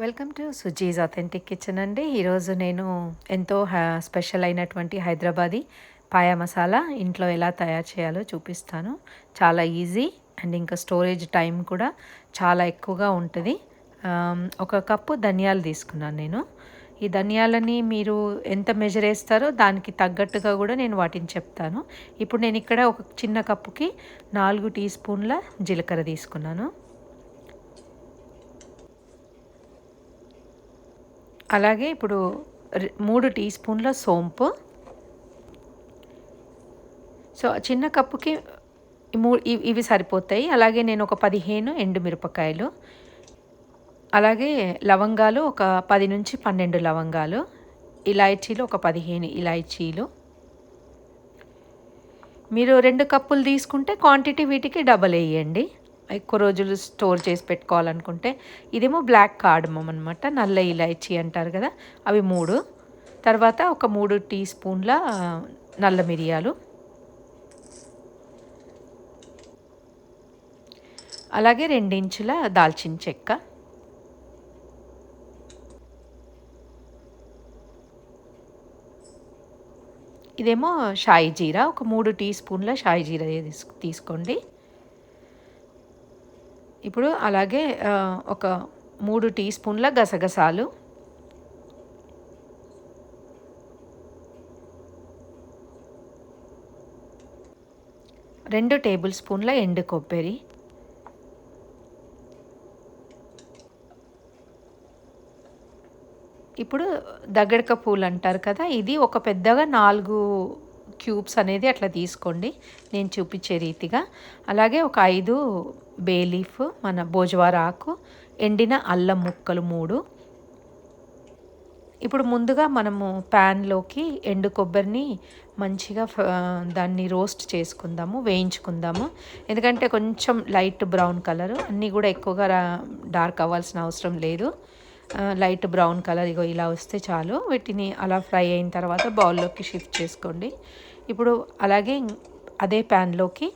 Welcome to Suji's authentic kitchen అండి. ఈరోజు నేను ఎంతో స్పెషల్ అయినటువంటి హైదరాబాదీ పాయా మసాలా ఇంట్లో ఎలా తయారు చేయాలో చూపిస్తాను. చాలా ఈజీ అండ్ ఇంకా స్టోరేజ్ టైం కూడా చాలా ఎక్కువగా ఉంటుంది. ఒక కప్పు ధనియాలు తీసుకున్నాను నేను. ఈ ధనియాలని మీరు ఎంత మెజర్ వేస్తారో దానికి తగ్గట్టుగా కూడా నేను వాటిని చెప్తాను. ఇప్పుడు నేను ఇక్కడ ఒక చిన్న కప్పుకి 4 టీ స్పూన్ల జీలకర్ర తీసుకున్నాను. అలాగే ఇప్పుడు 3 టీ స్పూన్ల సోంపు. సో చిన్న కప్పుకి ఇవి సరిపోతాయి. అలాగే నేను ఒక 15 ఎండుమిరపకాయలు, అలాగే లవంగాలు ఒక 10 నుంచి 12 లవంగాలు, ఇలాచీలు ఒక 15 ఇలాచీలు. మీరు 2 కప్పులు తీసుకుంటే క్వాంటిటీ వీటికి డబల్ వేయండి, ఎక్కువ రోజులు స్టోర్ చేసి పెట్టుకోవాలనుకుంటే. ఇదేమో బ్లాక్ కార్డమమ్ అనమాట, నల్ల ఇలాచీ అంటారు కదా, అవి 3. తర్వాత ఒక 3 టీ స్పూన్ల నల్ల మిరియాలు, అలాగే 2 ఇంచుల దాల్చిన చెక్క, ఇదేమో షాయి జీరా, ఒక 3 టీ స్పూన్ల షాయి జీరా తీసుకోండి. ఇప్పుడు అలాగే ఒక 3 టీ స్పూన్ల గసగసాలు, 2 టేబుల్ స్పూన్ల ఎండు కొబ్బరి, ఇప్పుడు దగ్గడక పూలు అంటారు కదా, ఇది ఒక పెద్దగా 4 క్యూబ్స్ అనేది అట్లా తీసుకోండి నేను చూపించే రీతిగా. అలాగే ఒక 5 బే లీఫ్, మన భోజవార ఆకు, ఎండిన అల్లం ముక్కలు 3. ఇప్పుడు ముందుగా మనము ప్యాన్లోకి ఎండు కొబ్బరిని మంచిగా దాన్ని రోస్ట్ చేసుకుందాము, వేయించుకుందాము. ఎందుకంటే కొంచెం లైట్ బ్రౌన్ కలర్, అన్నీ కూడా ఎక్కువగా డార్క్ అవ్వాల్సిన అవసరం లేదు. లైట్ బ్రౌన్ కలర్ ఇగో ఇలా వస్తే చాలు. వీటిని అలా ఫ్రై అయిన తర్వాత బౌల్లోకి షిఫ్ట్ చేసుకోండి. ఇప్పుడు అలాగే అదే ప్యాన్లోకి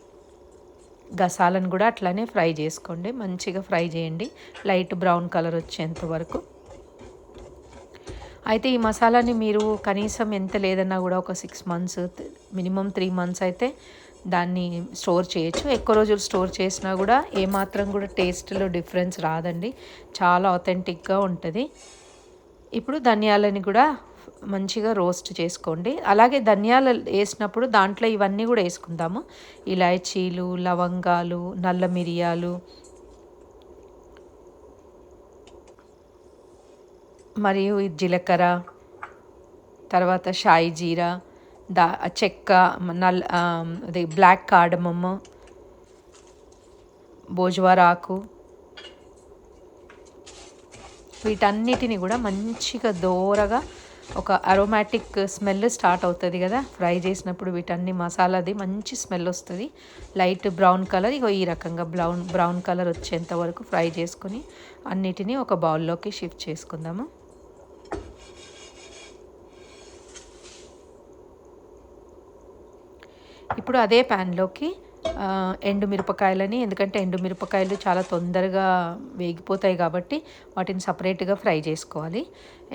గసాలను కూడా అట్లానే ఫ్రై చేసుకోండి, మంచిగా ఫ్రై చేయండి లైట్ బ్రౌన్ కలర్ వచ్చేంత వరకు. అయితే ఈ మసాలాని మీరు కనీసం ఎంత లేదన్నా కూడా ఒక 6 మంత్స్, మినిమం 3 మంత్స్ అయితే దాన్ని స్టోర్ చేయొచ్చు. ఎక్కువ రోజులు స్టోర్ చేసినా కూడా ఏమాత్రం కూడా టేస్ట్లో డిఫరెన్స్ రాదండి, చాలా ఆథెంటిక్గా ఉంటుంది. ఇప్పుడు ధనియాలని కూడా మంచిగా రోస్ట్ చేసుకోండి. అలాగే ధనియాలు వేసినప్పుడు దాంట్లో ఇవన్నీ కూడా వేసుకుందాము, ఇలాచీలు, లవంగాలు, నల్ల మిరియాలు, మరియు జీలకర్ర, తర్వాత షాయి జీరా, చెక్క, అది బ్లాక్ కార్డమమ్, భోజవార ఆకు, వీటన్నిటిని కూడా మంచిగా దోరగా ఒక అరోమాటిక్ స్మెల్ స్టార్ట్ అవుతుంది కదా ఫ్రై చేసినప్పుడు. వీటన్ని మసాలాది మంచి స్మెల్ వస్తుంది, లైట్ బ్రౌన్ కలర్, ఇగో ఈ రకంగా బ్రౌన్ కలర్ వచ్చేంత వరకు ఫ్రై చేసుకొని అన్నిటినీ ఒక బౌల్లోకి షిఫ్ట్ చేసుకుందాము. ఇప్పుడు అదే ప్యాన్లోకి ఎండుమిరపకాయలని, ఎందుకంటే ఎండుమిరపకాయలు చాలా తొందరగా వేగిపోతాయి కాబట్టి వాటిని సపరేట్గా ఫ్రై చేసుకోవాలి.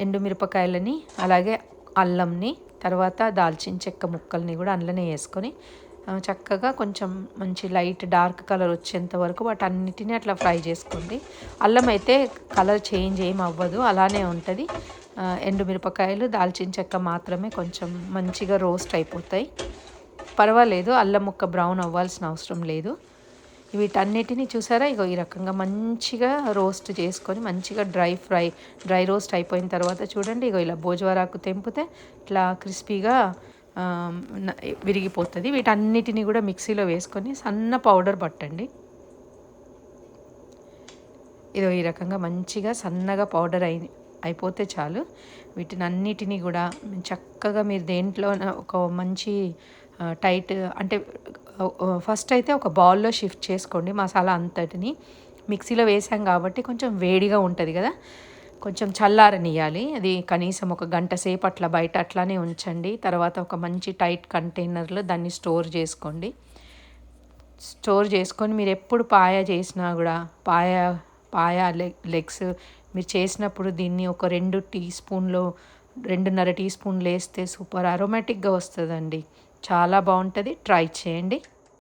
ఎండుమిరపకాయలని, అలాగే అల్లంని, తర్వాత దాల్చిన చెక్క ముక్కల్ని కూడా అందులోనే వేసుకొని చక్కగా కొంచెం మంచి లైట్ డార్క్ కలర్ వచ్చేంత వరకు వాటన్నిటిని అట్లా ఫ్రై చేసుకోండి. అల్లం అయితే కలర్ చేంజ్ ఏం అవ్వదు, అలానే ఉంటుంది. ఎండుమిరపకాయలు, దాల్చిన చెక్క మాత్రమే కొంచెం మంచిగా రోస్ట్ అయిపోతాయి, పర్వాలేదు, అల్లం ముక్క బ్రౌన్ అవ్వాల్సిన అవసరం లేదు. వీటన్నిటిని చూసారా, ఇగో ఈ రకంగా మంచిగా రోస్ట్ చేసుకొని మంచిగా డ్రై రోస్ట్ అయిపోయిన తర్వాత చూడండి, ఇగో ఇలా భోజవారాకు తెంపితే ఇట్లా క్రిస్పీగా విరిగిపోతుంది. వీటన్నిటిని కూడా మిక్సీలో వేసుకొని సన్న పౌడర్ పట్టండి. ఇదో ఈ రకంగా మంచిగా సన్నగా పౌడర్ అయిపోతే చాలు. వీటిని అన్నిటినీ కూడా చక్కగా మీరు దేంట్లో ఒక మంచి టైట్ అంటే ఫస్ట్ అయితే ఒక బౌల్లో షిఫ్ట్ చేసుకోండి మసాలా అంతటిని. మిక్సీలో వేసాం కాబట్టి కొంచెం వేడిగా ఉంటుంది కదా, కొంచెం చల్లారనియాలి. అది కనీసం ఒక గంట సేపు అట్లా బయట అట్లానే ఉంచండి. తర్వాత ఒక మంచి టైట్ కంటైనర్లో దాన్ని స్టోర్ చేసుకోండి. స్టోర్ చేసుకొని మీరు ఎప్పుడు పాయ చేసినా కూడా పాయ లెగ్స్ మీరు చేసినప్పుడు దీన్ని ఒక 2.5 టీ స్పూన్లు వేస్తే సూపర్ అరోమాటిక్గా వస్తుందండి. చాలా బాగుంటుంది, ట్రై చేయండి.